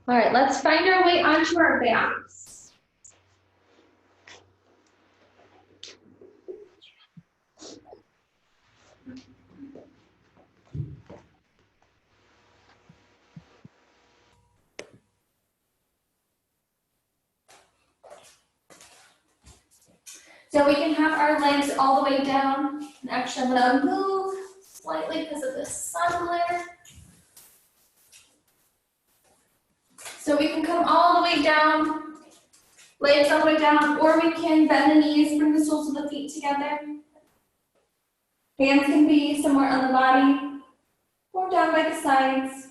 All right, let's find our way onto our backs. So we can have our legs all the way down. And actually, I'm going to move slightly because of the sun glare. So we can come all the way down, legs all the way down, or we can bend the knees, bring the soles of the feet together. Hands can be somewhere on the body or down by the sides.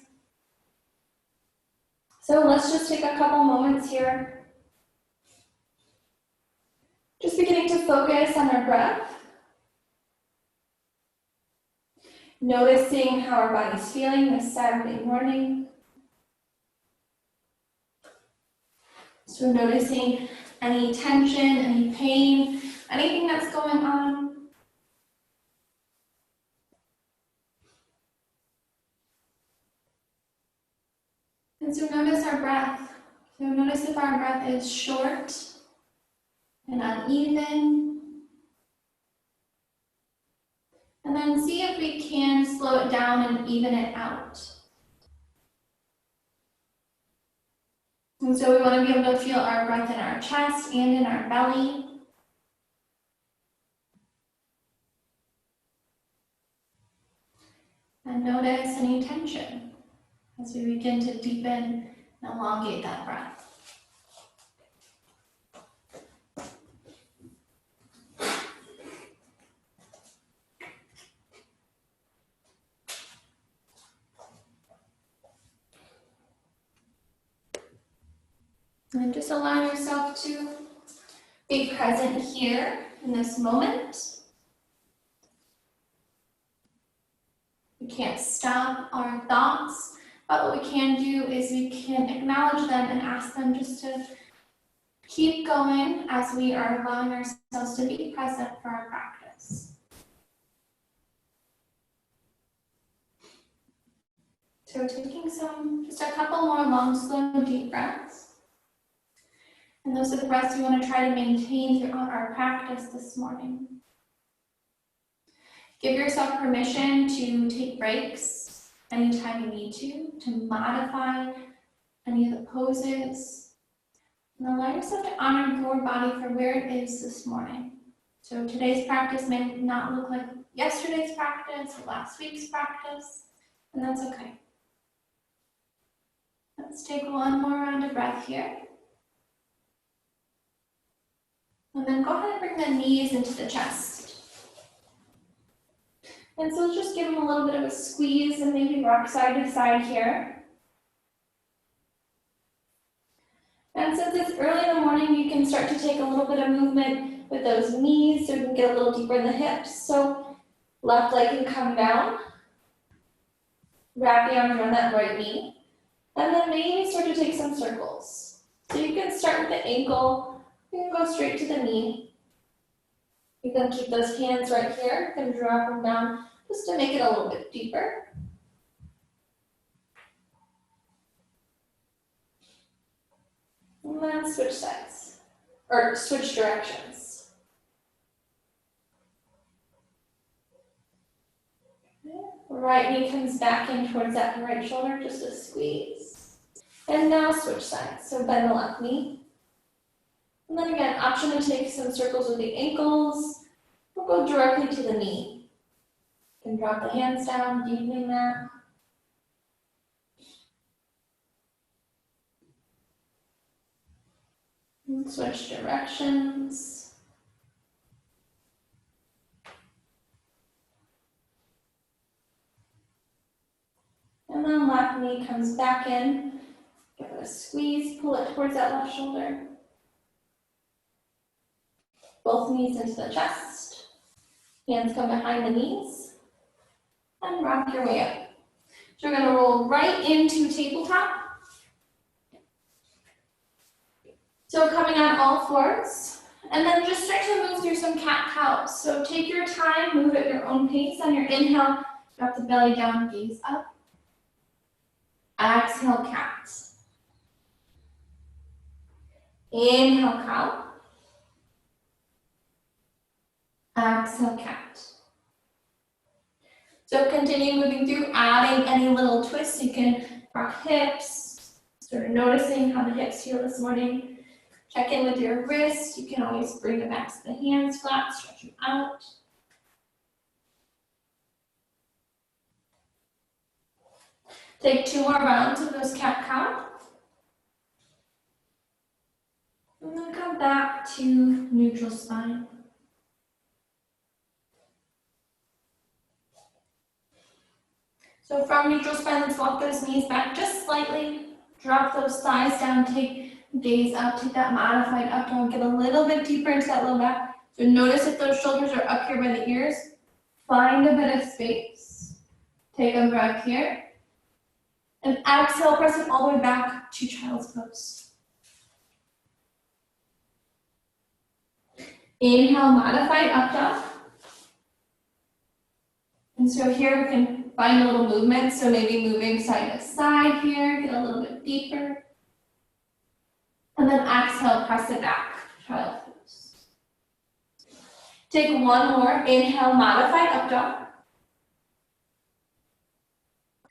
So let's just take a couple moments here. Just beginning to focus on our breath. Noticing how our body's feeling this Saturday morning. So noticing any tension, any pain, anything that's going on. And so notice our breath. So notice if our breath is short and uneven. And then see if we can slow it down and even it out. And so we want to be able to feel our breath in our chest and in our belly. And notice any tension as we begin to deepen and elongate that breath. And just allow yourself to be present here in this moment. We can't stop our thoughts, but what we can do is we can acknowledge them and ask them just to keep going as we are allowing ourselves to be present for our practice. So taking just a couple more long, slow, deep breaths. And those are the breaths we want to try to maintain throughout our practice this morning. Give yourself permission to take breaks anytime you need to modify any of the poses. And allow yourself to honor your body for where it is this morning. So today's practice may not look like yesterday's practice or last week's practice, and that's okay. Let's take one more round of breath here. And then go ahead and bring the knees into the chest. And so just give them a little bit of a squeeze and maybe rock side to side here. And since it's early in the morning, you can start to take a little bit of movement with those knees so you can get a little deeper in the hips. So left leg can come down. Wrap the arm around that right knee. And then maybe start to take some circles. So you can start with the ankle. You can go straight to the knee. You can keep those hands right here. You can drop them down just to make it a little bit deeper. And then switch sides, or switch directions. Okay. Right knee comes back in towards that right shoulder, just a squeeze. And now switch sides. So bend the left knee. And then again, option to take some circles with the ankles, or go directly to the knee. You can drop the hands down, deepening that. And switch directions. And then left knee comes back in. Give it a squeeze, pull it towards that left shoulder. Both knees into the chest. Hands come behind the knees. And rock your way up. So we're going to roll right into tabletop. So coming on all fours. And then just start to move through some cat-cows. So take your time, move at your own pace. On your inhale, drop the belly down, gaze up. Exhale, cat. Inhale, cow. Exhale, cat. So continue moving through, adding any little twists. You can rock hips, sort of noticing how the hips feel this morning. Check in with your wrists. You can always bring it back to the hands flat, stretch them out. Take 2 more rounds of those cat-cow. And then come back to neutral spine. So from neutral spine, let's walk those knees back just slightly. Drop those thighs down, take gaze up, take that modified up dog, get a little bit deeper into that low back. So notice if those shoulders are up here by the ears. Find a bit of space. Take a breath here. And exhale, press it all the way back to child's pose. Inhale, modified up dog. And so here we can find a little movement. So maybe moving side to side here, get a little bit deeper. And then exhale, press it back, child's pose. Take 1 more, inhale, modified up dog.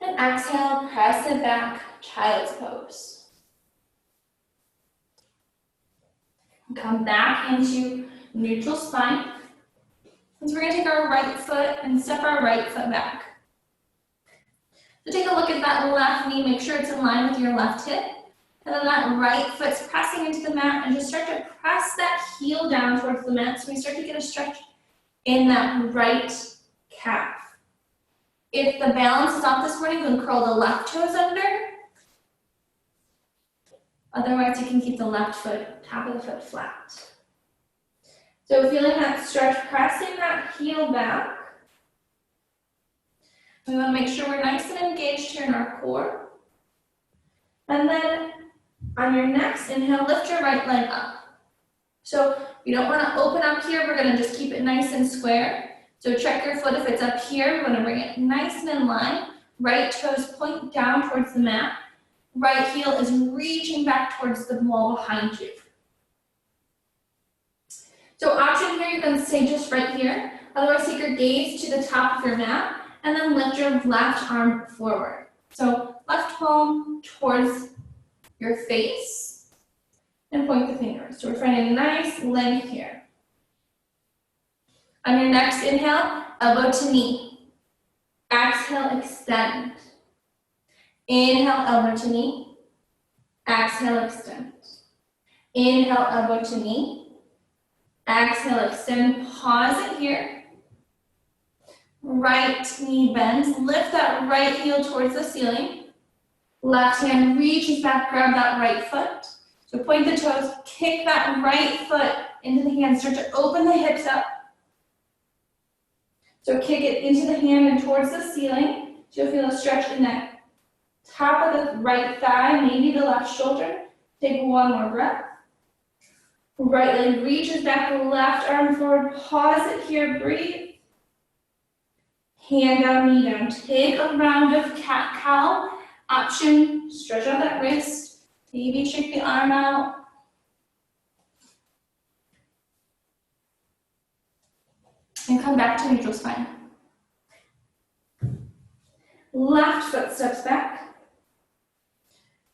And exhale, press it back, child's pose. Come back into neutral spine. So we're going to take our right foot and step our right foot back. So take a look at that left knee, make sure it's in line with your left hip. And then that right foot's pressing into the mat, and just start to press that heel down towards the mat so we start to get a stretch in that right calf. If the balance is off this morning, you can curl the left toes under. Otherwise, you can keep the left foot, top of the foot flat. So feeling that stretch, pressing that heel back. We want to make sure we're nice and engaged here in our core. And then on your next inhale, lift your right leg up. So you don't want to open up here. We're going to just keep it nice and square. So check your foot if it's up here. We're going to bring it nice and in line. Right toes point down towards the mat. Right heel is reaching back towards the wall behind you. So option here, you can stay just right here. Otherwise, take your gaze to the top of your mat and then lift your left arm forward. So left palm towards your face and point the fingers. So we're finding a nice length here. On your next inhale, elbow to knee. Exhale, extend. Inhale, elbow to knee. Exhale, extend. Inhale, elbow to knee. Exhale, extend. Pause it here. Right knee bends. Lift that right heel towards the ceiling. Left hand reaches back, grab that right foot. So point the toes, kick that right foot into the hand. Start to open the hips up. So kick it into the hand and towards the ceiling. So you'll feel a stretch in that top of the right thigh, maybe the left shoulder. Take 1 more breath. Right leg reaches back, left arm forward. Pause it here, breathe. Hand down, knee down. Take a round of cat-cow. Option, stretch out that wrist. Maybe shake the arm out. And come back to neutral spine. Left foot steps back.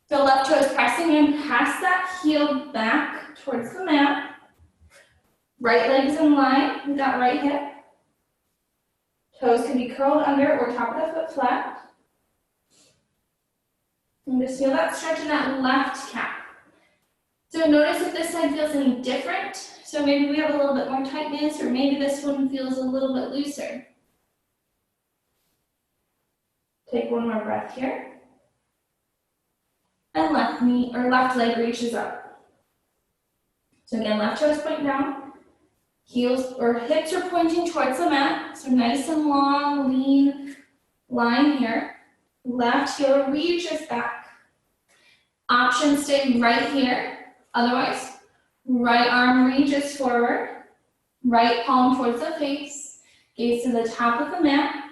The left toe is pressing in past that heel back towards the mat. Right leg is in line with that right hip. Toes can be curled under or top of the foot flat. And just feel that stretch in that left calf. So notice if this side feels any different. So maybe we have a little bit more tightness, or maybe this one feels a little bit looser. Take 1 more breath here. And left knee or left leg reaches up. So again, left toes point down. Heels or hips are pointing towards the mat. So nice and long, lean line here. Left heel reaches back. Option stay right here. Otherwise, right arm reaches forward. Right palm towards the face. Gaze to the top of the mat.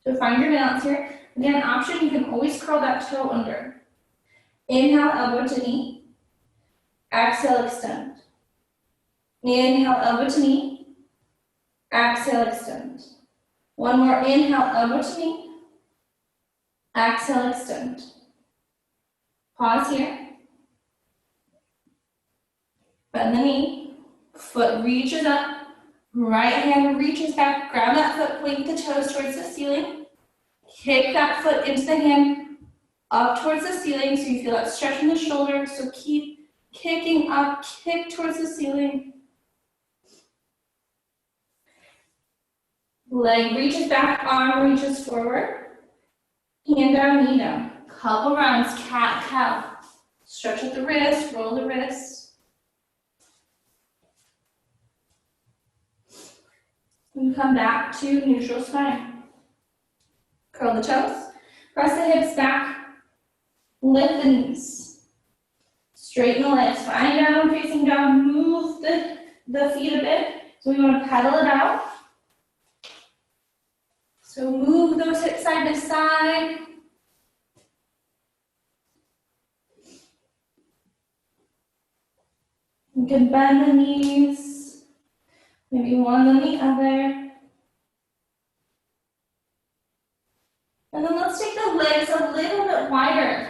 So find your balance here. Again, option, you can always curl that toe under. Inhale, elbow to knee. Exhale, extend. Inhale, elbow to knee. Exhale, extend. One more, inhale, elbow to knee. Exhale, extend. Pause here. Bend the knee. Foot reaches up. Right hand reaches back. Grab that foot, point the toes towards the ceiling. Kick that foot into the hand, up towards the ceiling, so you feel that stretch in the shoulder. So keep kicking up, kick towards the ceiling. Leg reaches back, arm reaches forward. Hand down, knee down. Couple rounds, cat, cow. Stretch at the wrist, roll the wrist. And come back to neutral spine. Curl the toes, press the hips back, lift the knees. Straighten the legs, spine down, facing down, move the feet a bit. So we want to pedal it out. So move those hips side to side. You can bend the knees, maybe one then the other. And then let's take the legs a little bit wider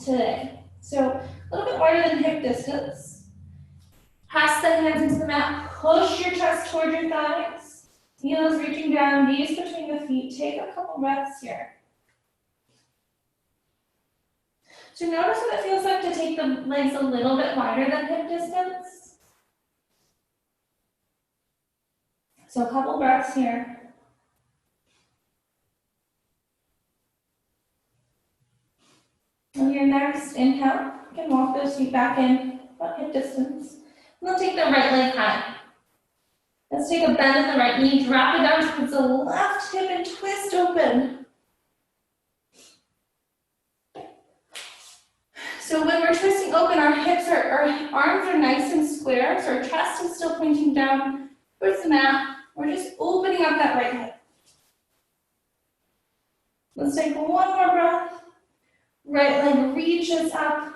today. So a little bit wider than hip distance. Press the hands into the mat, push your chest toward your thighs. Heels reaching down, knees between the feet. Take a couple breaths here. So notice what it feels like to take the legs a little bit wider than hip distance. So a couple breaths here. On your next inhale, you can walk those feet back in about hip distance. And then take the right leg high. Let's take a bend in the right knee, drop it down towards the left hip and twist open. So when we're twisting open, our arms are nice and square, so our chest is still pointing down towards the mat. We're just opening up that right hip. Let's take one more breath. Right leg reaches up,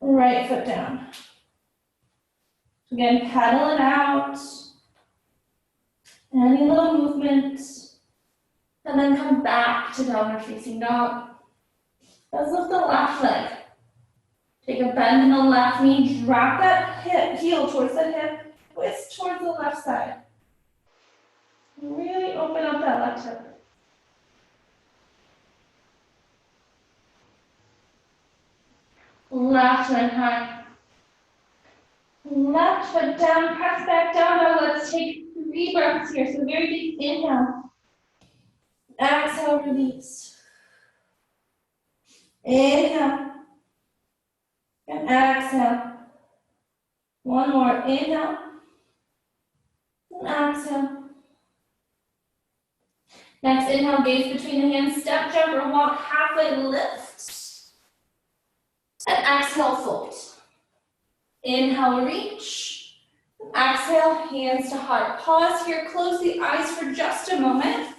right foot down. Again, pedal it out. Any little movement. And then come back to downward facing dog. Let's lift the left leg. Take a bend in the left knee, drop that heel towards the hip, twist towards the left side. Really open up that left hip. Left leg high. Left foot down, press back down. Now let's take 3 breaths here. So very deep inhale. Exhale, release. Inhale. And exhale. One more. Inhale. And exhale. Next, inhale, gaze between the hands. Step, jump, or walk halfway, lift. And exhale, fold. Inhale, reach. Exhale, hands to heart. Pause here, close the eyes for just a moment.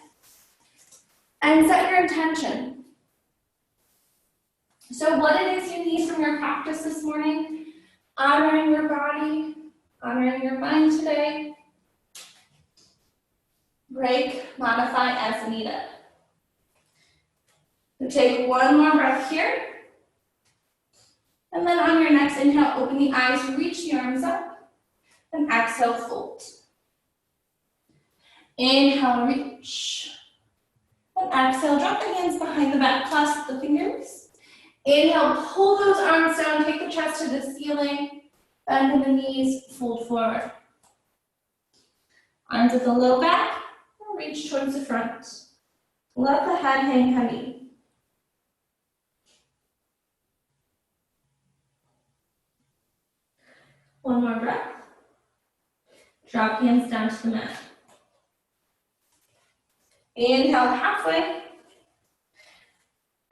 And set your intention. So what it is you need from your practice this morning, honoring your body, honoring your mind today. Break, modify as needed. So take one more breath here. And then on your next inhale, open the eyes, reach the arms up, and exhale, fold. Inhale, reach. And exhale, drop the hands behind the back, clasp the fingers. Inhale, pull those arms down, take the chest to the ceiling, bend in the knees, fold forward. Arms at the low back, and reach towards the front. Let the head hang heavy. One more breath. Drop hands down to the mat. Inhale halfway.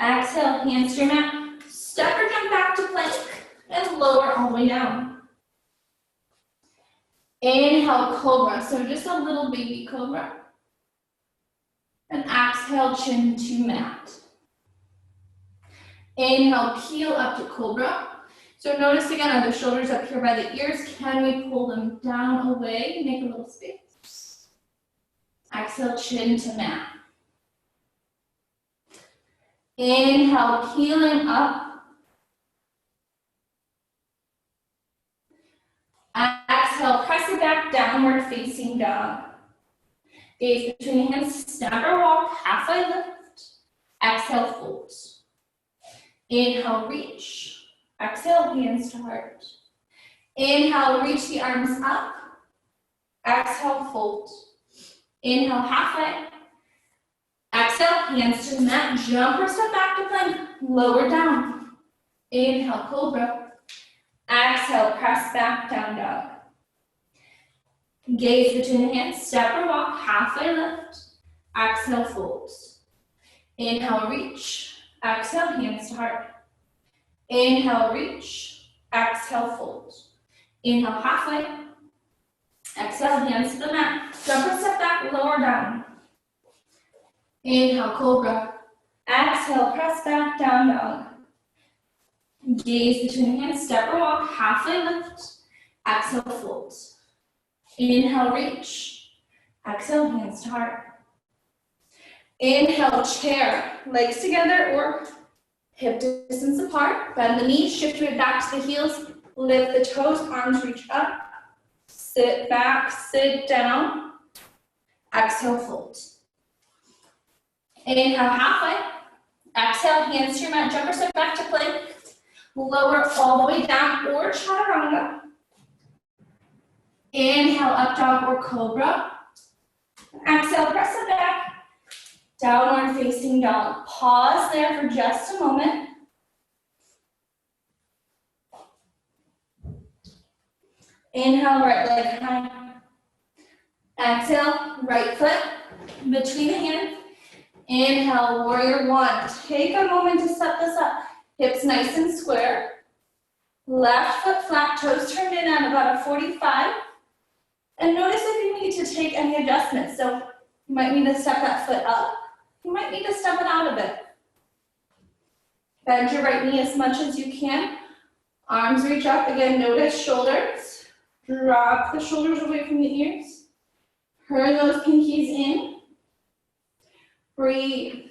Exhale, hands to your mat. Step or jump back to plank and lower all the way down. Inhale, cobra. So just a little baby cobra. And exhale, chin to mat. Inhale, peel up to cobra. So notice again, are the shoulders up here by the ears? Can we pull them down away? Make a little space. Exhale, chin to mat. Inhale, peeling up. Exhale, press it back, downward facing dog. Gaze between the hands, step or walk, halfway lift. Exhale, fold. Inhale, reach. Exhale, hands to heart. Inhale, reach the arms up. Exhale, fold. Inhale, halfway. Exhale, hands to the mat. Jump or step back to plank. Lower down. Inhale, cobra. Exhale, press back, down dog. Gaze between the hands, step or walk, halfway lift. Exhale, fold. Inhale, reach. Exhale, hands to heart. Inhale, reach. Exhale, fold. Inhale, halfway. Exhale, hands to the mat. Jump or step back, lower down. Inhale, cobra. Exhale, press back, down dog. Gaze between the hands, step or walk, halfway lift. Exhale, fold. Inhale, reach. Exhale, hands to heart. Inhale, chair. Legs together or hip distance apart. Bend the knees, shift your weight back to the heels. Lift the toes, arms reach up. Sit back, sit down. Exhale, fold. Inhale, halfway. Exhale, hands to your mat. Jump or step back to plank. Lower all the way down or chaturanga. Inhale, up dog or cobra. Exhale, press it back. Downward facing dog. Pause there for just a moment. Inhale, right leg high. Exhale, right foot between the hands. Inhale, warrior one. Take a moment to set this up. Hips nice and square. Left foot flat, toes turned in at about a 45. And notice if you need to take any adjustments. So you might need to step that foot up. You might need to step it out a bit. Bend your right knee as much as you can. Arms reach up. Again, notice shoulders. Drop the shoulders away from the ears. Turn those pinkies in. Breathe.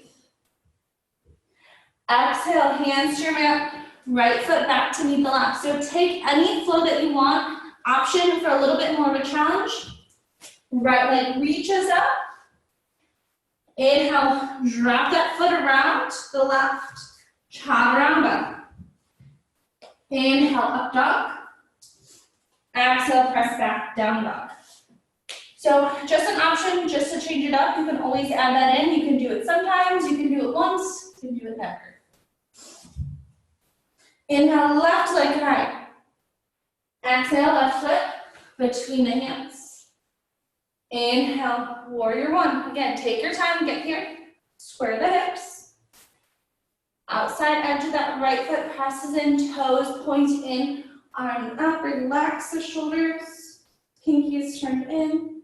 Exhale, hands to your mat. Right foot back to meet the left. So take any flow that you want. Option for a little bit more of a challenge. Right leg reaches up. Inhale, drop that foot around the left. Chaturanga. Inhale, up dog. Exhale, press back, down dog. So just an option, just to change it up. You can always add that in. You can do it sometimes, you can do it once, you can do it never. Inhale, left leg high. Exhale, left foot between the hands. Inhale, warrior one. Again, take your time, get here. Square the hips. Outside edge of that right foot presses in, toes point in, arm up, relax the shoulders. Pinkies turned in.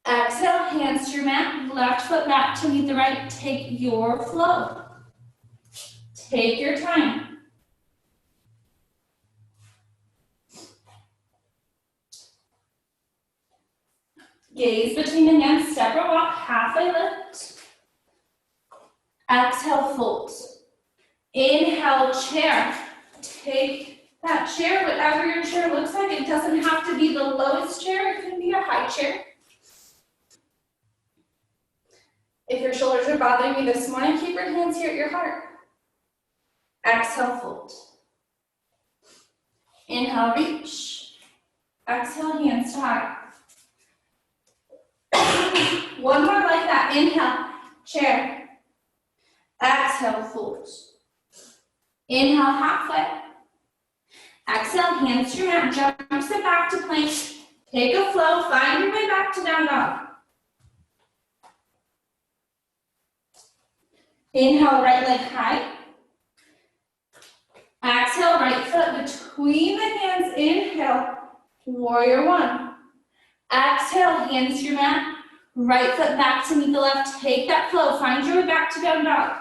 Exhale, hands to your mat, left foot back to meet the right. Take your flow. Take your time. Gaze between the hands, step or walk, halfway lift. Exhale, fold. Inhale, chair. Take that chair, whatever your chair looks like. It doesn't have to be the lowest chair, it can be a high chair. If your shoulders are bothering you this morning, keep your hands here at your heart. Exhale, fold. Inhale, reach. Exhale, hands to heart. One more like that. Inhale, chair. Exhale, fold. Inhale, halfway. Exhale, hands to your mat. Jump sit back to plank. Take a flow. Find your way back to down dog. Inhale, right leg high. Exhale, right foot between the hands. Inhale, warrior one. Exhale, hands to your mat. Right foot back to meet the left. Take that flow. Find your way back to down dog.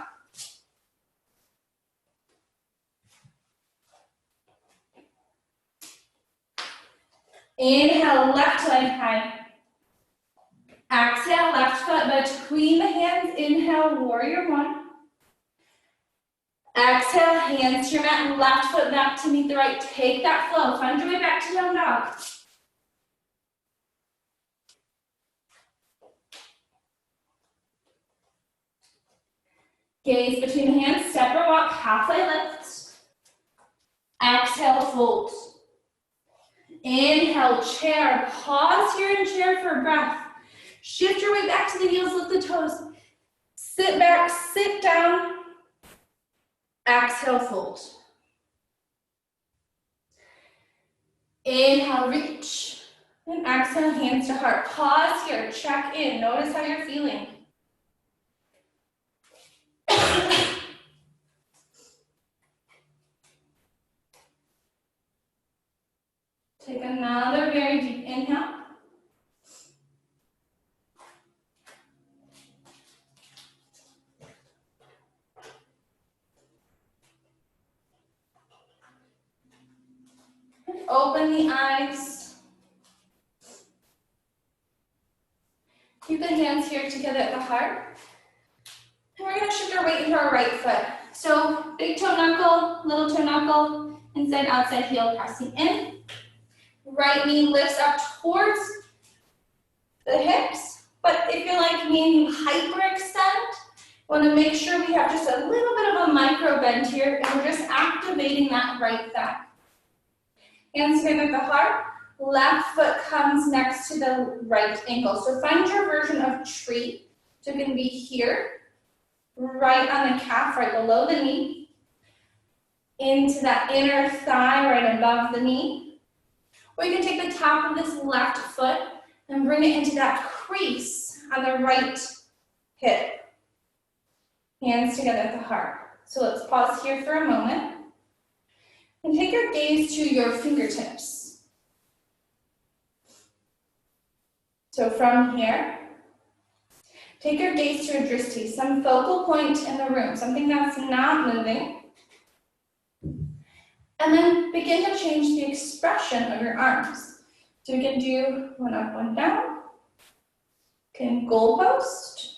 Inhale, left leg high. Exhale, left foot between the hands. Inhale, warrior one. Exhale, hands to your mat, left foot back to meet the right. Take that flow. Find your way back to down dog. Gaze between the hands, step or walk, halfway lift. Exhale, fold. Inhale, chair. Pause here in chair for a breath. Shift your way back to the heels, lift the toes. Sit back, sit down. Exhale, fold. Inhale, reach. And exhale, hands to heart. Pause here, check in. Notice how you're feeling. Take another very deep inhale. And open the eyes. Keep the hands here together at the heart. And we're going to shift our weight into our right foot. So big toe knuckle, little toe knuckle, inside, outside heel, pressing in. Right knee lifts up towards the hips. But if you're like me and you hyperextend, want to make sure we have just a little bit of a micro bend here, and we're just activating that right thigh. Hands together at the heart. Left foot comes next to the right ankle. So find your version of tree. So it can be here, right on the calf, right below the knee, into that inner thigh right above the knee. Or you can take the top of this left foot and bring it into that crease on the right hip. Hands together at the heart. So let's pause here for a moment. And take your gaze to your fingertips. So from here, take your gaze to a drishti, some focal point in the room, something that's not moving. And then begin to change the expression of your arms. So we can do one up, one down. Can goalpost,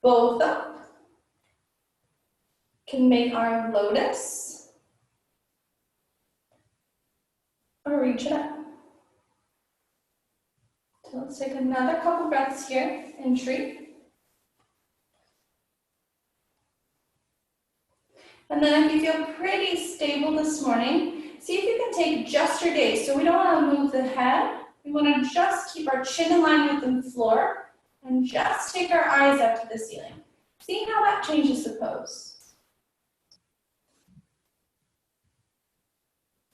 both up. Can make our lotus, or reach it up. So let's take another couple breaths here in tree. And then if you feel pretty stable this morning, see if you can take just your gaze. So we don't want to move the head. We want to just keep our chin in line with the floor and just take our eyes up to the ceiling. See how that changes the pose.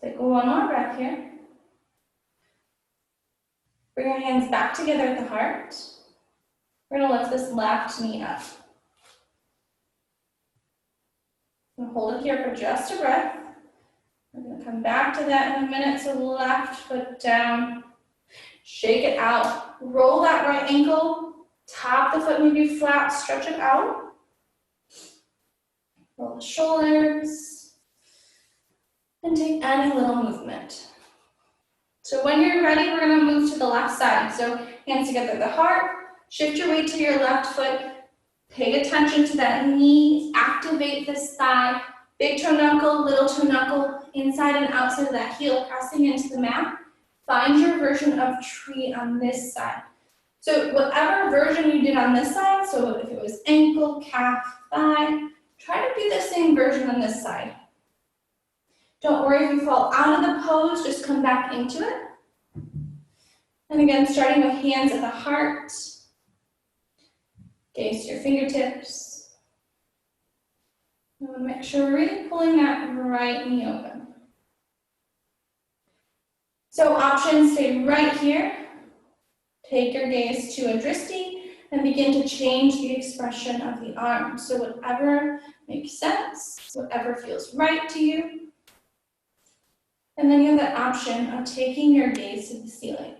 Take one more breath here. Bring your hands back together at the heart. We're going to lift this left knee up. We'll hold it here for just a breath. We're going to come back to that in a minute. So left foot down. Shake it out. Roll that right ankle. Top the foot maybe flat. Stretch it out. Roll the shoulders. And take any little movement. So when you're ready, we're going to move to the left side. So hands together at the heart. Shift your weight to your left foot. Pay attention to that knee. Activate this thigh. Big toe knuckle, little toe knuckle, inside and outside of that heel, pressing into the mat. Find your version of tree on this side. So whatever version you did on this side, so if it was ankle, calf, thigh, try to do the same version on this side. Don't worry if you fall out of the pose, just come back into it. And again, starting with hands at the heart. Gaze to your fingertips. And make sure we're really pulling that right knee open. So options, stay right here. Take your gaze to a drishti and begin to change the expression of the arms. So whatever makes sense, whatever feels right to you. And then you have the option of taking your gaze to the ceiling.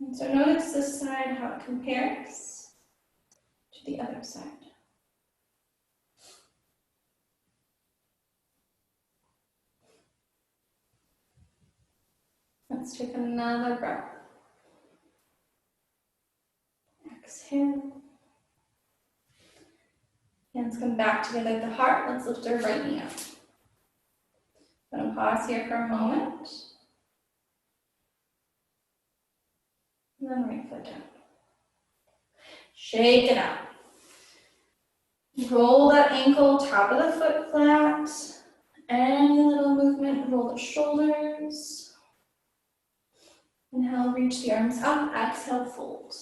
And so notice this side, how it compares to the other side. Let's take another breath. Exhale. Hands come back together at the heart. Let's lift our right knee up. I'm going to pause here for a moment. And then right foot down. Shake it out. Roll that ankle, top of the foot flat. Any little movement, roll the shoulders. Inhale, reach the arms up. Exhale, fold.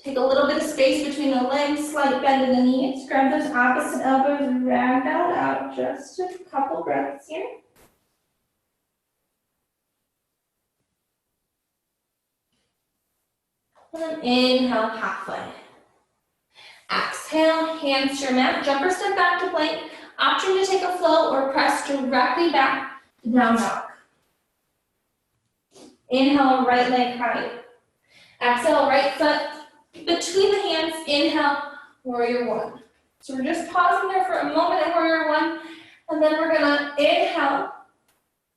Take a little bit of space between the legs, slight bend in the knees. Grab those opposite elbows, ragdoll out. Just a couple breaths here. And then inhale, halfway. Exhale, hands to your mat. Jump or step back to plank. Option to take a flow or press directly back to down dog. Inhale, right leg high. Exhale, right foot between the hands. Inhale, warrior one. So we're just pausing there for a moment at warrior one, and then we're gonna inhale,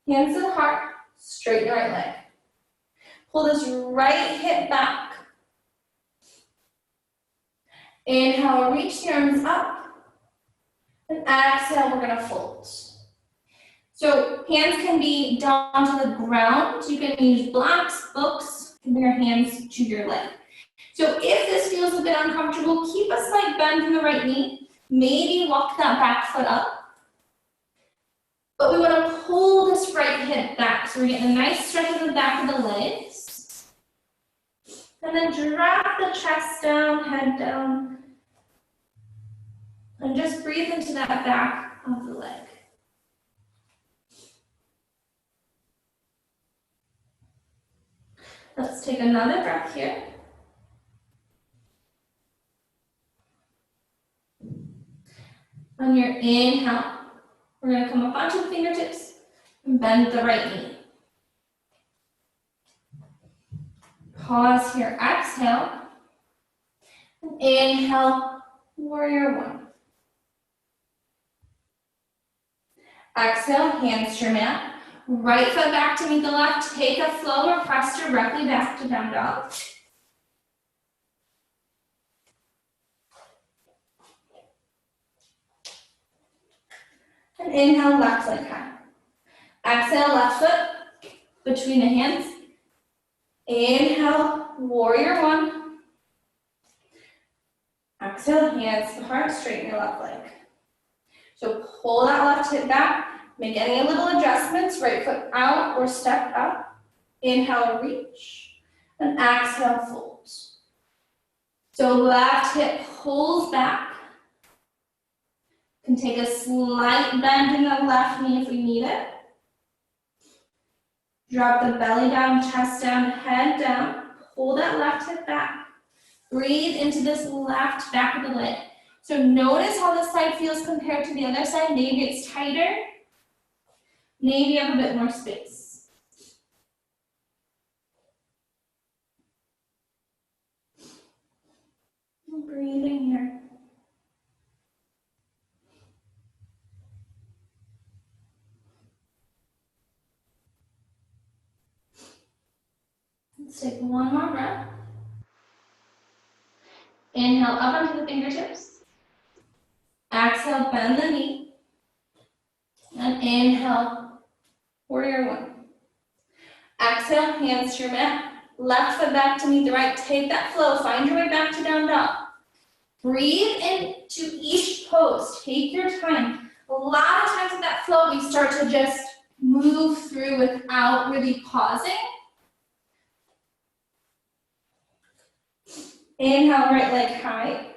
hands to the heart, straighten the right leg. Pull this right hip back. Inhale, reach the arms up. And exhale, we're gonna fold. So hands can be down to the ground. You can use blocks, books, and bring your hands to your leg. So if this feels a bit uncomfortable, keep a slight bend in the right knee. Maybe walk that back foot up. But we wanna pull this right hip back. So we're getting a nice stretch of the back of the legs. And then drop the chest down, head down. And just breathe into that back of the leg. Let's take another breath here. On your inhale, we're going to come up onto the fingertips and bend the right knee. Pause here, exhale. And inhale, warrior one. Exhale, hands to your mat. Right foot back to meet the left. Take a flow or press directly back to down dog. And inhale, left leg high. Exhale, left foot between the hands. Inhale, warrior one. Exhale, hands to the heart, straighten your left leg. So pull that left hip back. Make any little adjustments, right foot out or step up. Inhale, reach. And exhale, fold. So left hip pulls back. Can take a slight bend in the left knee if we need it. Drop the belly down, chest down, head down. Pull that left hip back. Breathe into this left back of the leg. So notice how this side feels compared to the other side. Maybe it's tighter. Maybe you have a bit more space. Breathing here. Let's take one more breath. Inhale up onto the fingertips. Exhale, bend the knee. And inhale, warrior one. Exhale, hands to your mat. Left foot back to meet the right. Take that flow. Find your way back to down dog. Breathe into each pose. Take your time. A lot of times in that flow, we start to just move through without really pausing. Inhale, right leg high.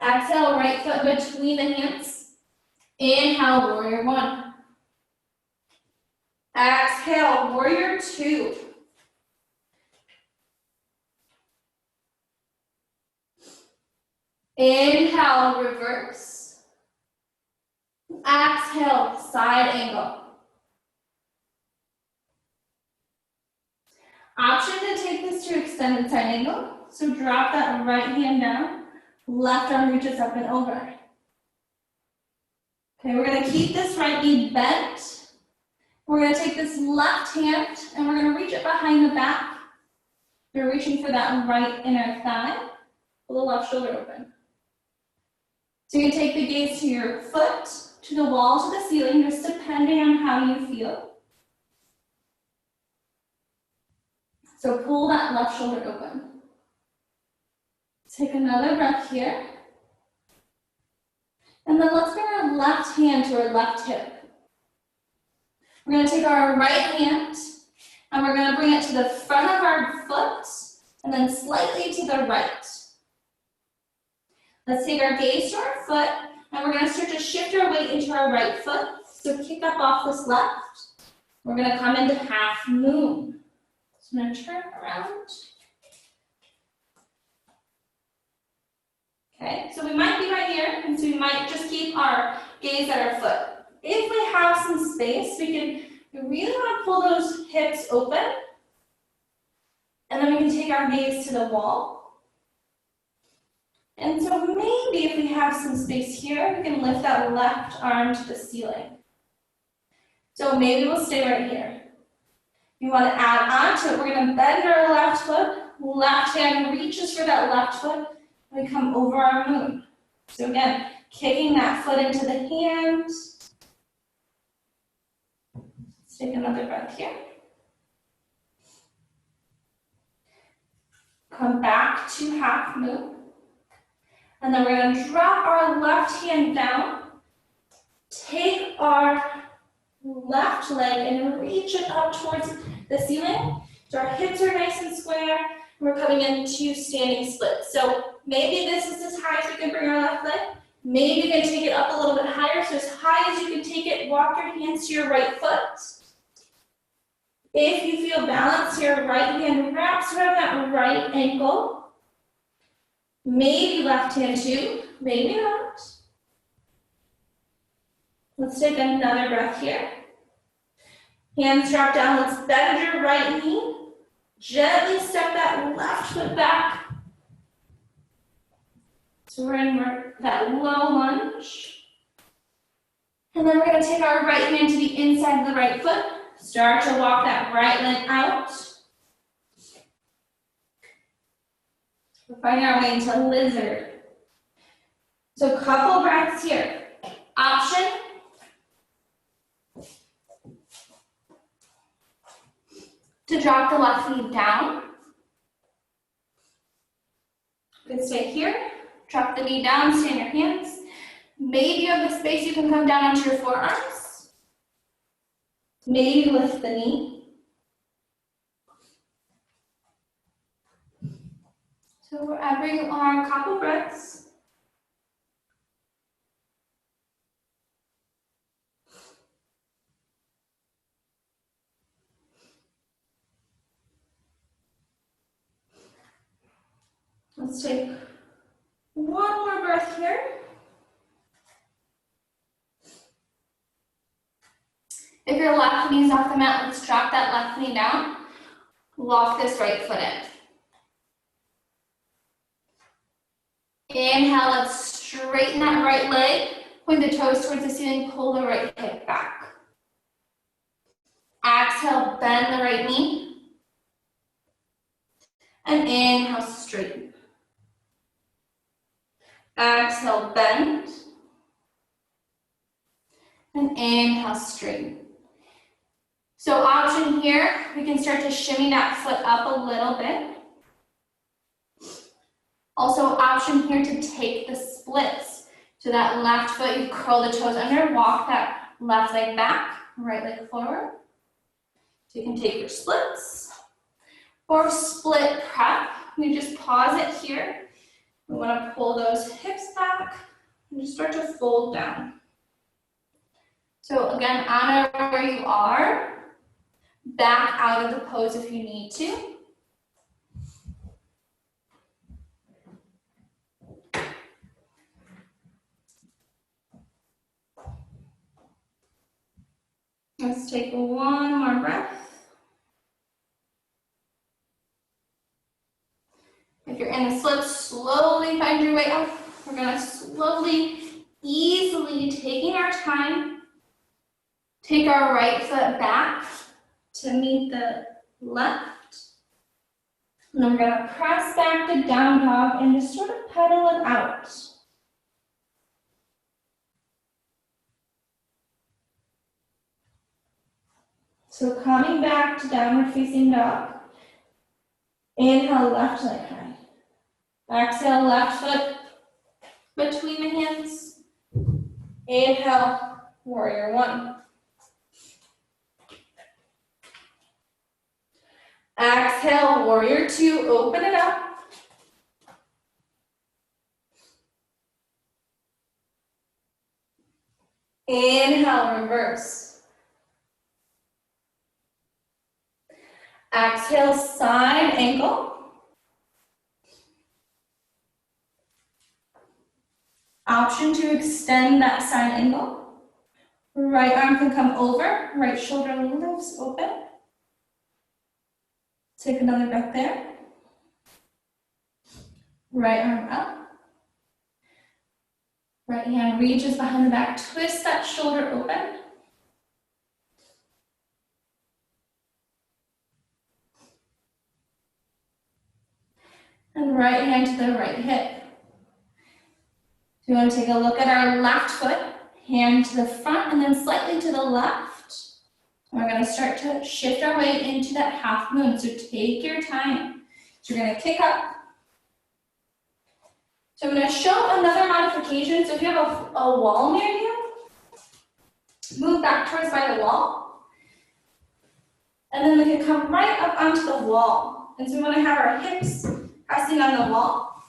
Exhale, right foot between the hands. Inhale, warrior one. Exhale, warrior two. Inhale, reverse. Exhale, side angle. Option to take this to extended side angle. So drop that right hand down. Left arm reaches up and over. Okay, we're going to keep this right knee bent. We're gonna take this left hand and we're gonna reach it behind the back. You're reaching for that right inner thigh. Pull the left shoulder open. So you take the gaze to your foot, to the wall, to the ceiling, just depending on how you feel. So pull that left shoulder open. Take another breath here. And then let's bring our left hand to our left hip. We're going to take our right hand and we're going to bring it to the front of our foot and then slightly to the right. Let's take our gaze to our foot and we're going to start to shift our weight into our right foot. So kick up off this left. We're going to come into half moon. So I'm going to turn around. Okay, so we might be right here, and so we might just keep our gaze at our foot. If we have some space, we really want to pull those hips open, and then we can take our gaze to the wall. And so maybe if we have some space here, we can lift that left arm to the ceiling. So maybe we'll stay right here. You want to add on to it. We're going to bend our left foot, left hand reaches for that left foot, we come over our moon. So again, kicking that foot into the hand. Let's take another breath here. Come back to half moon. And then we're going to drop our left hand down. Take our left leg and reach it up towards the ceiling. So our hips are nice and square. We're coming into standing splits. So maybe this is as high as we can bring our left leg. Maybe you can take it up a little bit higher. So as high as you can take it, walk your hands to your right foot. If you feel balanced, your right hand wraps around that right ankle. Maybe left hand too, maybe not. Let's take another breath here. Hands drop down, let's bend your right knee. Gently step that left foot back. So we're in that low lunge. And then we're going to take our right hand to the inside of the right foot. Start to walk that right leg out. We'll find our way into lizard. So a couple breaths here. Option. To drop the left knee down. You can stay here. Drop the knee down, stay in your hands. Maybe you have the space, you can come down onto your forearms. Maybe lift the knee. So wherever you are, a couple breaths. Let's take one more breath here. If your left knee is off the mat, let's drop that left knee down. Lock this right foot in. Inhale, let's straighten that right leg. Point the toes towards the ceiling, pull the right hip back. Exhale, bend the right knee. And inhale, straighten. Exhale, bend. And inhale, straighten. So option here, we can start to shimmy that foot up a little bit. Also option here to take the splits. So that left foot, you curl the toes under, walk that left leg back, right leg forward. So you can take your splits. Or split prep, we just pause it here. We want to pull those hips back and just start to fold down. So again, honor where you are. Back out of the pose if you need to. Let's take one more breath. If you're in a slip, slowly find your way up. We're going to slowly, easily, taking our time, Take our right foot back to meet the left. And then we're going to press back to down dog and just sort of pedal it out. So coming back to downward facing dog. Inhale, left leg high. Exhale, left foot between the hands. Inhale, warrior one. Exhale, warrior two, open it up. Inhale, reverse. Exhale, side angle. Option to extend that side angle. Right arm can come over, right shoulder lifts open. Take another breath there. Right arm up. Right hand reaches behind the back, twist that shoulder open. And right hand to the right hip. So we want to take a look at our left foot, hand to the front and then slightly to the left. We're going to start to shift our way into that half moon. So take your time. So you're going to kick up. So I'm going to show another modification. So if you have a wall near you, move back towards by the wall. And then we can come right up onto the wall. And so we want to have our hips pressing on the wall.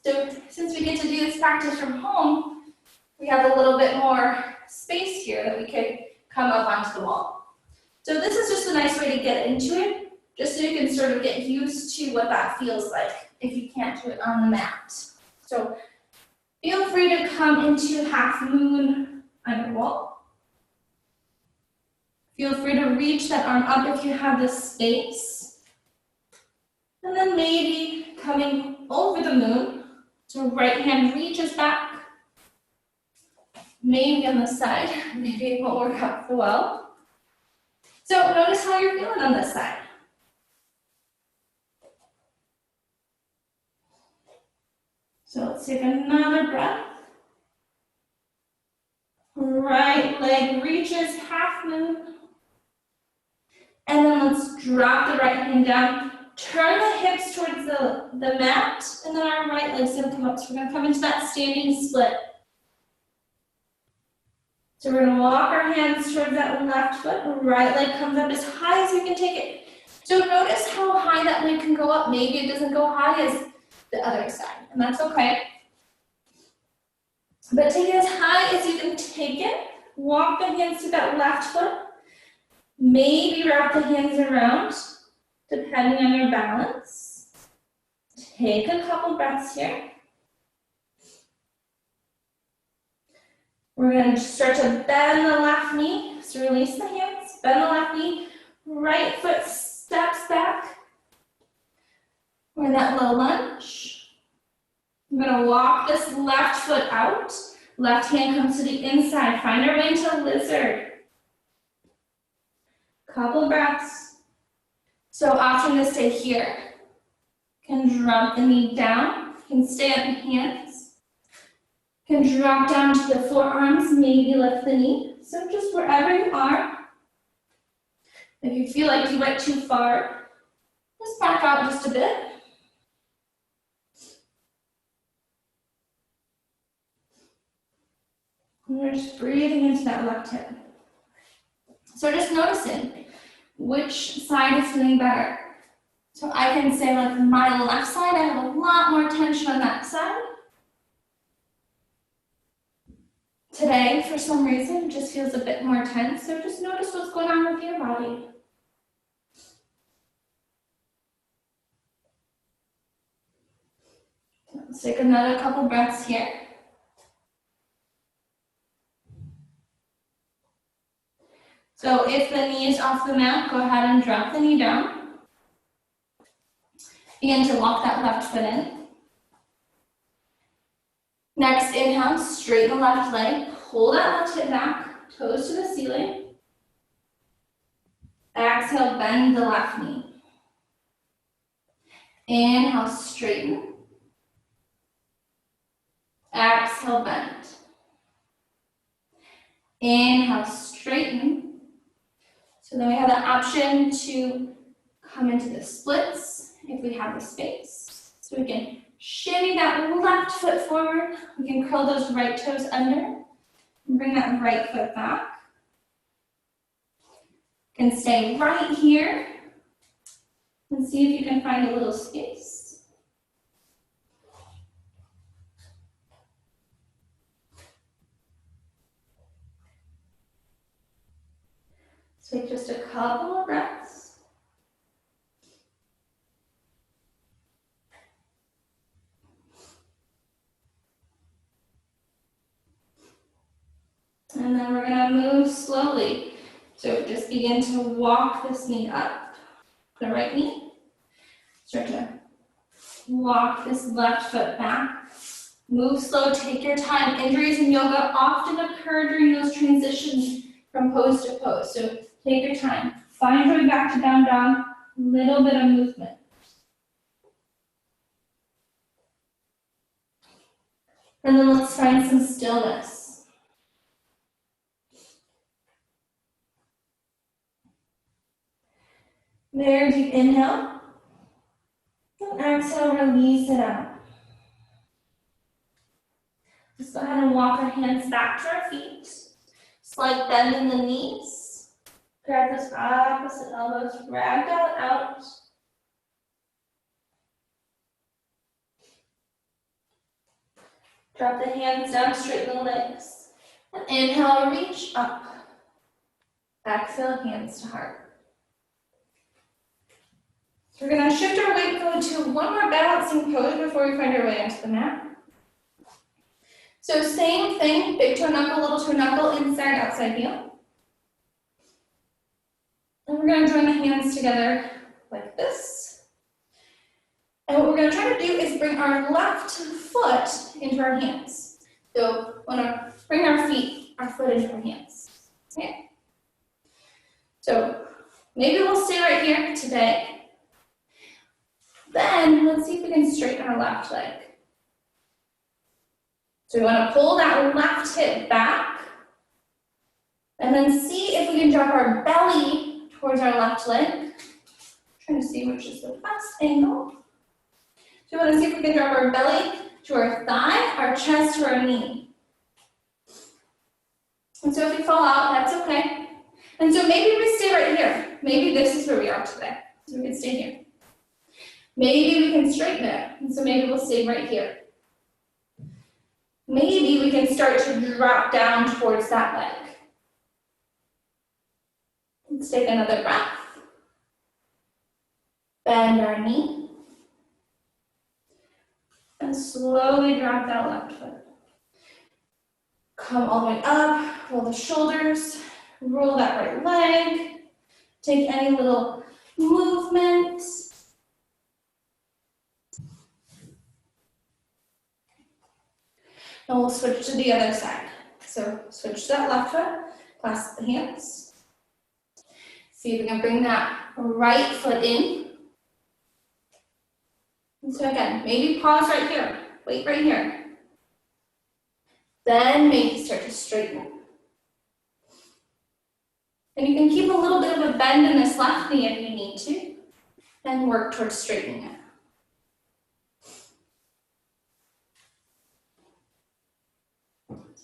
So since we get to do this practice from home, we have a little bit more space here that we could come up onto the wall. So this is just a nice way to get into it, just so you can sort of get used to what that feels like if you can't do it on the mat. So feel free to come into half moon on your wall. Feel free to reach that arm up if you have the space. And then maybe coming over the moon, so right hand reaches back. Maybe on the side, maybe it won't work out so well. So notice how you're feeling on this side. So let's take another breath. Right leg reaches half moon. And then let's drop the right hand down. Turn the hips towards the mat, and then our right leg's gonna come up. So we're gonna come into that standing split. So we're gonna walk our hands towards that left foot. Right leg comes up as high as you can take it. So notice how high that leg can go up. Maybe it doesn't go high as the other side, and that's okay. But take it as high as you can take it. Walk the hands to that left foot. Maybe wrap the hands around, depending on your balance. Take a couple breaths here. We're going to start to bend the left knee. So release the hands, bend the left knee. Right foot steps back. We're in that low lunge. I'm going to walk this left foot out. Left hand comes to the inside. Find our way into lizard. Couple breaths. So option to stay here. Can drop the knee down. Can stay up in hands. Can drop down to the forearms. Maybe lift the knee. So just wherever you are. If you feel like you went too far, just back out just a bit. And we're just breathing into that left hip. So just noticing which side is feeling better. So I can say like my left side, I have a lot more tension on that side. Today, for some reason, it just feels a bit more tense. So just notice what's going on with your body. Let's take another couple breaths here. So if the knee is off the mat, go ahead and drop the knee down. Begin to walk that left foot in. Next, inhale, straighten the left leg. Pull that left hip back, toes to the ceiling. Exhale, bend the left knee. Inhale, straighten. Exhale, bend. Inhale, straighten. So then we have the option to come into the splits if we have the space. So we can shimmy that left foot forward. We can curl those right toes under and bring that right foot back. You can stay right here and see if you can find a little space. So take just a couple of breaths. And then we're gonna move slowly. So just begin to walk this knee up, the right knee. Start to walk this left foot back. Move slow, take your time. Injuries in yoga often occur during those transitions from pose to pose. So take your time. Find your way back to down dog, little bit of movement. And then let's find some stillness. Very deep inhale. And exhale, release it out. Let's go ahead and walk our hands back to our feet. Slight bend in the knees. Grab those opposite elbows, ragdoll out. Drop the hands down, straighten the legs. And inhale, reach up. Exhale, hands to heart. So we're going to shift our weight, go to one more balancing pose before we find our way onto the mat. So same thing, big toe knuckle, little toe knuckle, inside, outside heel. And we're going to join the hands together like this. And what we're going to try to do is bring our left foot into our hands. So we want to bring our foot into our hands. Okay? So maybe we'll stay right here today. Then let's see if we can straighten our left leg. So we want to pull that left hip back. And then see if we can drop our belly towards our left leg. Trying to see which is the best angle. So we want to see if we can drop our belly to our thigh, our chest to our knee. And so if we fall out, that's okay. And so maybe we stay right here. Maybe this is where we are today. So we can stay here. Maybe we can straighten it. And so maybe we'll stay right here. Maybe we can start to drop down towards that leg. Let's take another breath. Bend our knee. And slowly drop that left foot. Come all the way up, roll the shoulders, roll that right leg. Take any little movement. And we'll switch to the other side. So switch to that left foot, clasp the hands. See if we can bring that right foot in. And so again, maybe pause right here, wait right here. Then maybe start to straighten. And you can keep a little bit of a bend in this left knee if you need to, and work towards straightening it.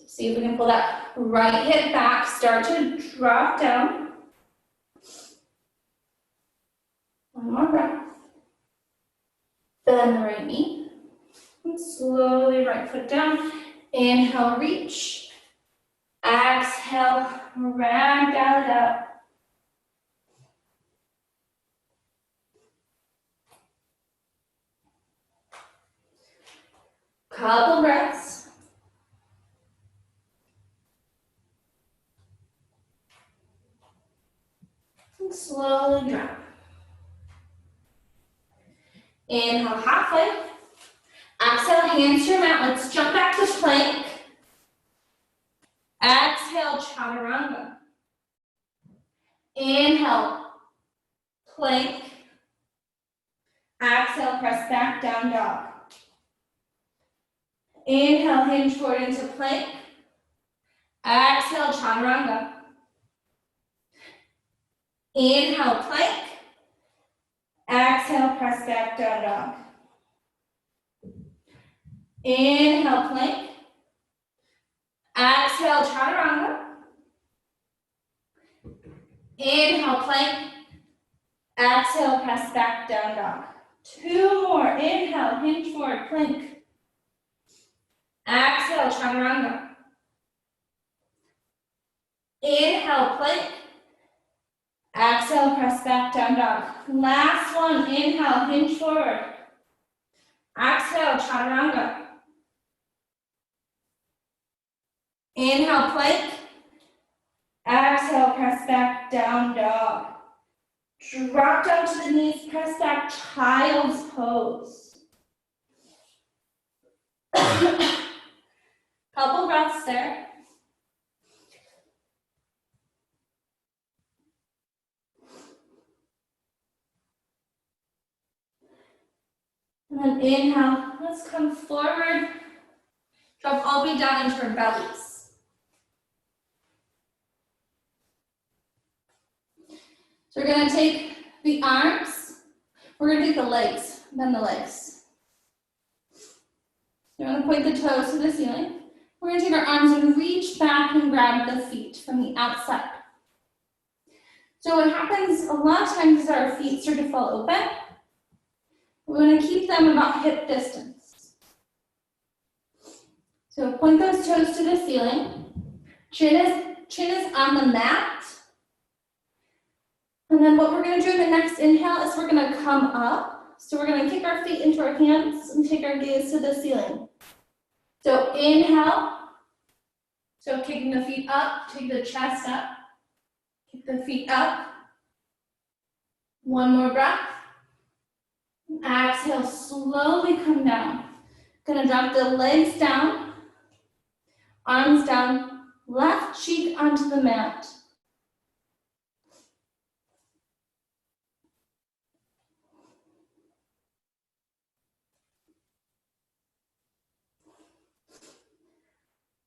See if we can pull that right hip back, start to drop down. One more breath. Bend the right knee. And slowly right foot down. Inhale, reach. Exhale, ragdoll it out. Couple breaths. And slowly drop. Inhale, halfway. Exhale, hands to your mat. Let's jump back to plank. Exhale, chaturanga. Inhale, plank. Exhale, press back, down dog. Inhale, hinge forward into plank. Exhale, chaturanga. Inhale, plank. Exhale, press back, down dog. Inhale, plank. Exhale, chaturanga. Inhale, plank. Exhale, press back, down dog. 2 more. Inhale, hinge forward, plank. Exhale, chaturanga. Inhale, plank. Exhale, press back, down dog. Last one. Inhale, hinge forward. Exhale, chaturanga. Inhale, plank. Exhale, press back, down dog. Drop down to the knees, press back, child's pose. Couple breaths there. And then inhale, let's come forward. Drop all the way down into our bellies. So we're gonna take the arms, we're gonna take the legs, bend the legs. You're gonna point the toes to the ceiling. We're gonna take our arms and reach back and grab the feet from the outside. So what happens a lot of times is our feet start to fall open. We're gonna keep them about hip distance. So point those toes to the ceiling. Chin is on the mat. And then what we're gonna do in the next inhale is we're gonna come up. So we're gonna kick our feet into our hands and take our gaze to the ceiling. So inhale. So kicking the feet up, take the chest up. Kick the feet up. One more breath. Exhale, slowly come down. Gonna drop the legs down, arms down, left cheek onto the mat.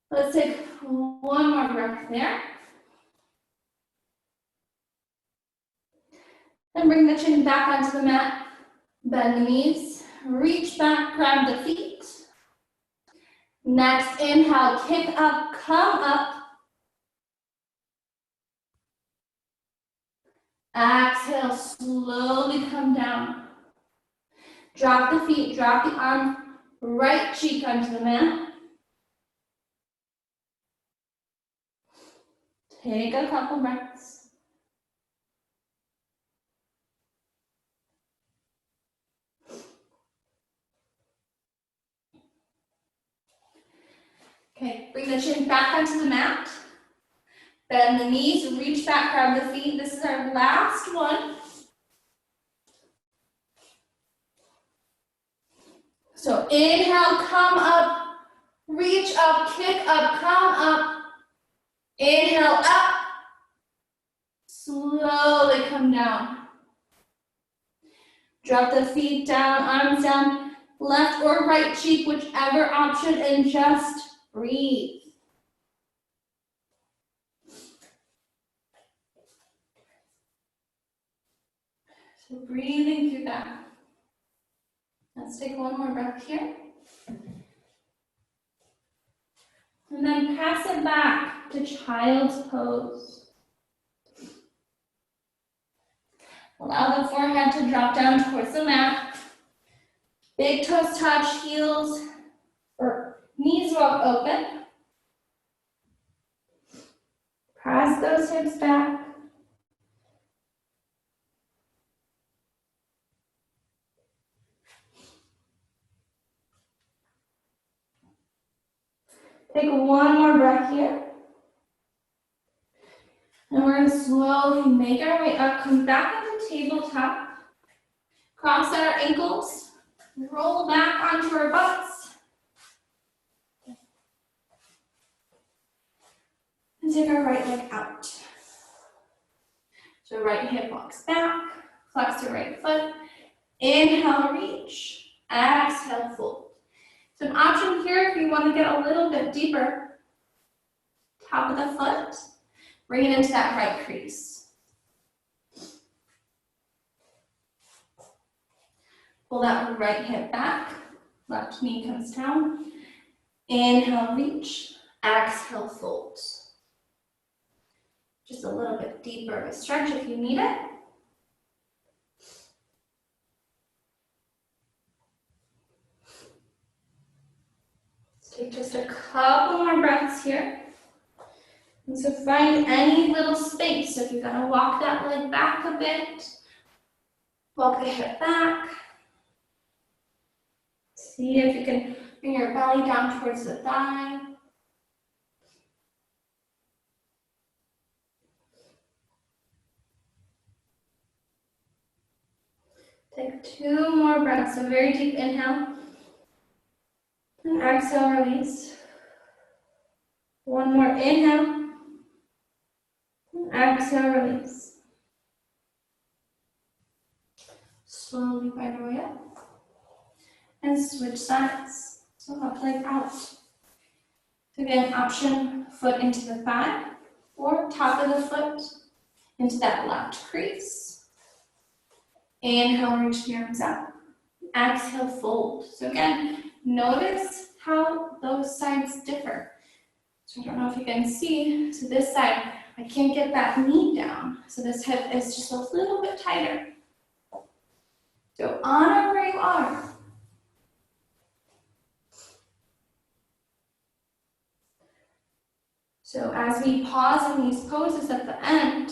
Let's take one more breath there. And bring the chin back onto the mat. Bend the knees, reach back, grab the feet. Next inhale, kick up, come up. Exhale, slowly come down. Drop the feet, drop the arm, right cheek onto the mat. Take a couple breaths. Okay, bring the chin back onto the mat. Bend the knees, reach back, grab the feet. This is our last one. So inhale, come up, reach up, kick up, come up. Inhale, up. Slowly come down. Drop the feet down, arms down, left or right cheek, whichever option, and just breathe. So breathing through that. Let's take one more breath here. And then pass it back to child's pose. Allow the forehead to drop down towards the mat. Big toes touch, heels or knees walk open. Press those hips back. Take one more breath here. And we're going to slowly make our way up, come back into tabletop, cross our ankles, roll back onto our butts, and take our right leg out. So right hip walks back, flex your right foot. Inhale, reach. Exhale, fold. So an option here, if you want to get a little bit deeper, top of the foot, bring it into that right crease. Pull that right hip back, left knee comes down. Inhale, reach. Exhale, fold. Just a little bit deeper of a stretch if you need it. Let's take just a couple more breaths here. And so find any little space. So if you're gonna walk that leg back a bit, walk the hip back. See if you can bring your belly down towards the thigh. Take 2 more breaths, a very deep inhale. And exhale, release. 1 more inhale. And exhale, release. Slowly find your way up. And switch sides. So up leg out. So again, option foot into the thigh or top of the foot into that left crease. Inhale, reach the arms out. Exhale, fold. So again, notice how those sides differ. So I don't know if you can see, so this side, I can't get that knee down. So this hip is just a little bit tighter. So honor where you are. So as we pause in these poses at the end,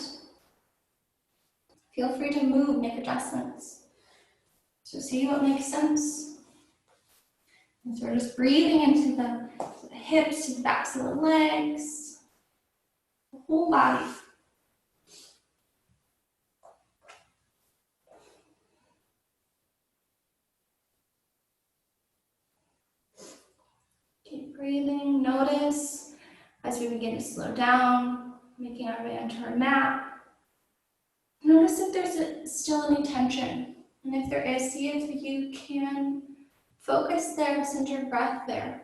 feel free to move, make adjustments. So see what makes sense. And so we're just breathing into the hips, to the backs of the legs, the whole body. Keep breathing, notice as we begin to slow down, making our way onto our mat. Notice if there's still any tension. And if there is, see if you can focus there, center breath there.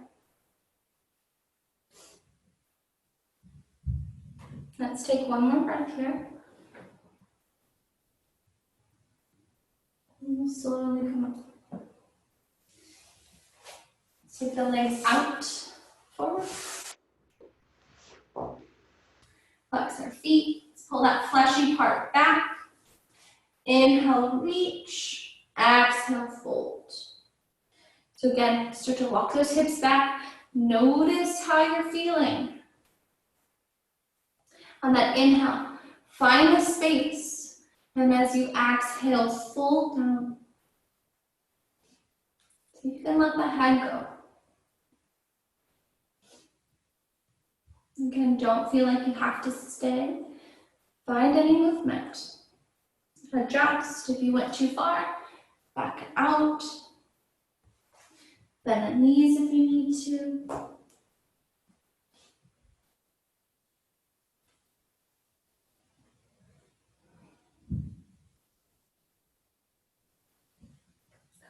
Let's take 1 more breath here. And we'll slowly come up. Take the legs out, forward. Flex our feet. Let's pull that fleshy part back. Inhale, reach. Exhale, fold. So again, start to walk those hips back. Notice how you're feeling. On that inhale, find the space. And as you exhale, fold down. So you can let the head go. Again, don't feel like you have to stay. Find any movement. Adjust if you went too far. Back out. Bend the knees if you need to.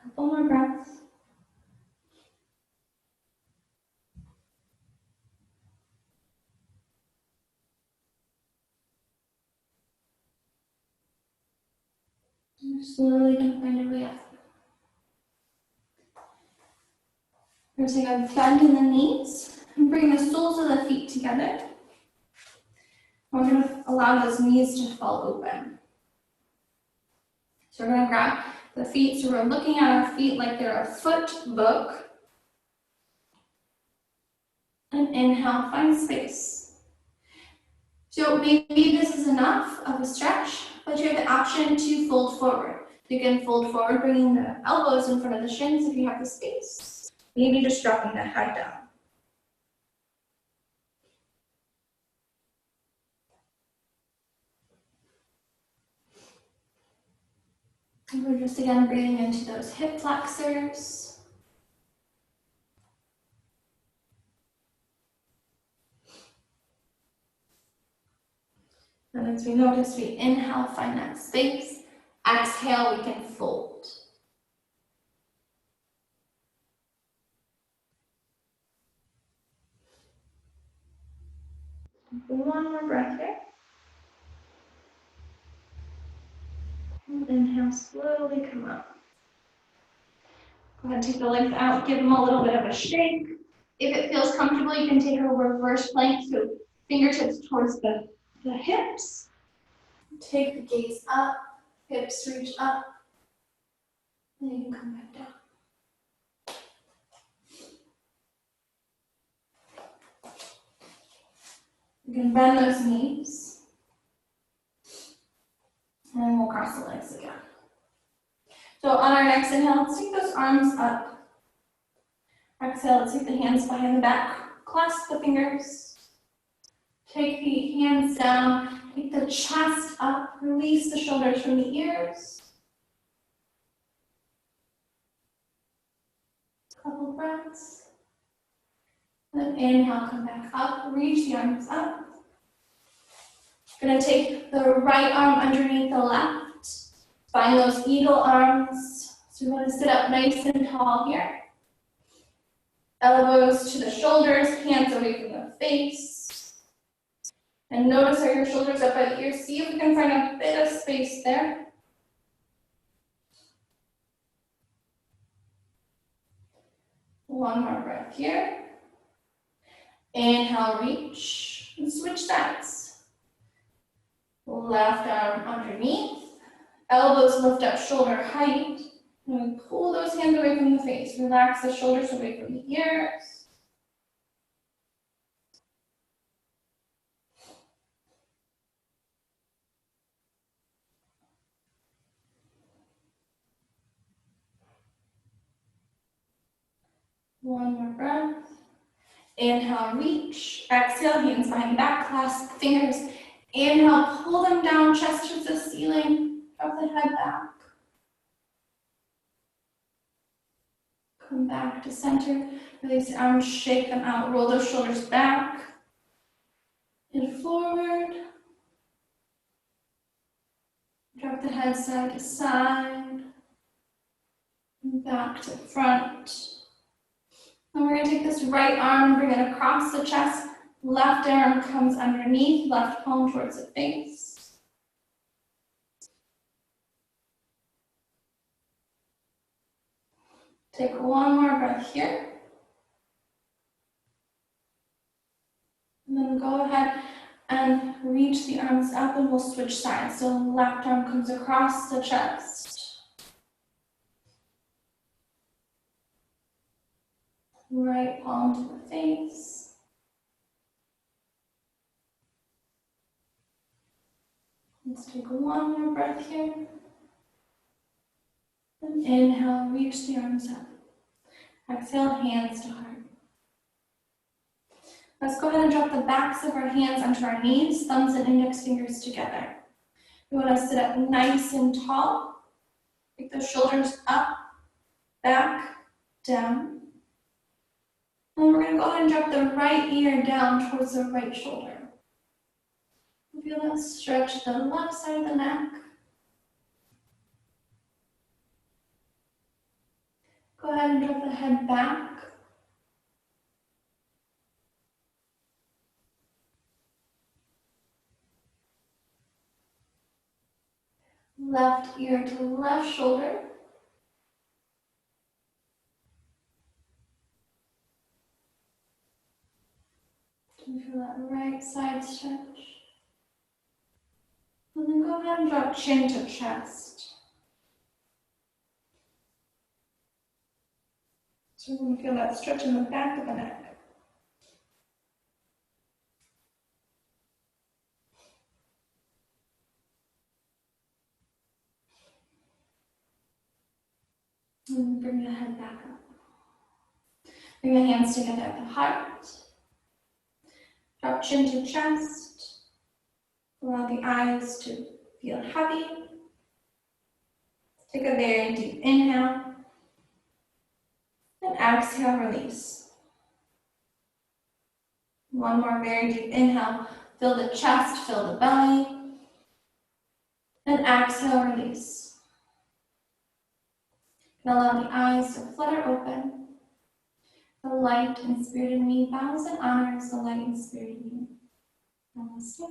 Couple more breaths. You're slowly going to find your way up. We're going to take a bend in the knees and bring the soles of the feet together. We're going to allow those knees to fall open. So we're going to grab the feet, so we're looking at our feet like they're a foot book. And inhale, find space. So maybe this is enough of a stretch, but you have the option to fold forward. You can fold forward, bringing the elbows in front of the shins if you have the space. Maybe just dropping the head down. And we're just again breathing into those hip flexors. And as we notice, we inhale, find that space. Exhale, we can fold. One more breath here. And inhale, slowly come up. Go ahead, take the legs out, give them a little bit of a shake. If it feels comfortable, you can take a reverse plank, so fingertips towards the hips. Take the gaze up, hips reach up, and then you can come back down. You can bend those knees, and then we'll cross the legs again. So on our next inhale, let's take those arms up. Exhale, let's take the hands behind the back, clasp the fingers. Take the hands down, take the chest up, release the shoulders from the ears. Couple breaths. Then inhale, come back up, reach the arms up. Gonna take the right arm underneath the left. Find those eagle arms. So we want to sit up nice and tall here. Elbows to the shoulders, hands away from the face. And notice how your shoulders up by the ears. See if we can find a bit of space there. One more breath here. Inhale, reach, and switch sides. Left arm underneath. Elbows lift up shoulder height. And we pull those hands away from the face. Relax the shoulders away from the ears. One more breath. Inhale, reach. Exhale, hands behind back, clasp fingers. Inhale, pull them down, chest towards the ceiling. Drop the head back. Come back to center. Release the arms, shake them out. Roll those shoulders back and forward. Drop the head side to side. And back to front. And we're going to take this right arm and bring it across the chest. Left arm comes underneath, left palm towards the face. Take one more breath here. And then go ahead and reach the arms up and we'll switch sides. So left arm comes across the chest. Right palm to the face. Let's take one more breath here. And inhale, reach the arms up. Exhale, hands to heart. Let's go ahead and drop the backs of our hands onto our knees, thumbs and index fingers together. We want to sit up nice and tall. Take those shoulders up, back, down. And we're going to go ahead and drop the right ear down towards the right shoulder. Feel that stretch the left side of the neck. Go ahead and drop the head back. Left ear to left shoulder. Can you feel that right side stretch? And then go ahead and drop chin to chest. So we're going to feel that stretch in the back of the neck. And bring the head back up. Bring the hands together at the heart. Drop chin to chest. Allow the eyes to feel heavy. Take a very deep inhale. And exhale, release. One more very deep inhale. Fill the chest, fill the belly. And exhale, release. And allow the eyes to flutter open. The light and spirit in me bows and honors the light and spirit in you. Namaste.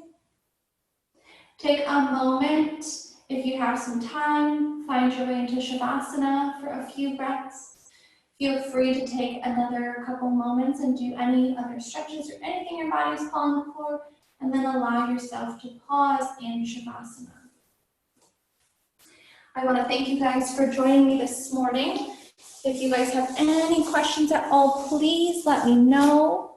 Take a moment, if you have some time, find your way into Shavasana for a few breaths. Feel free to take another couple moments and do any other stretches or anything your body's calling for, and then allow yourself to pause in Shavasana. I want to thank you guys for joining me this morning. If you guys have any questions at all, please let me know.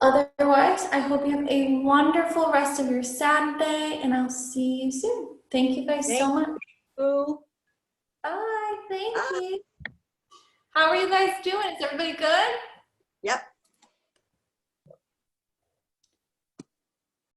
Otherwise, I hope you have a wonderful rest of your Saturday, and I'll see you soon. Thank you guys so much. you. Bye. Thank you. How are you guys doing? Is everybody good? Yep.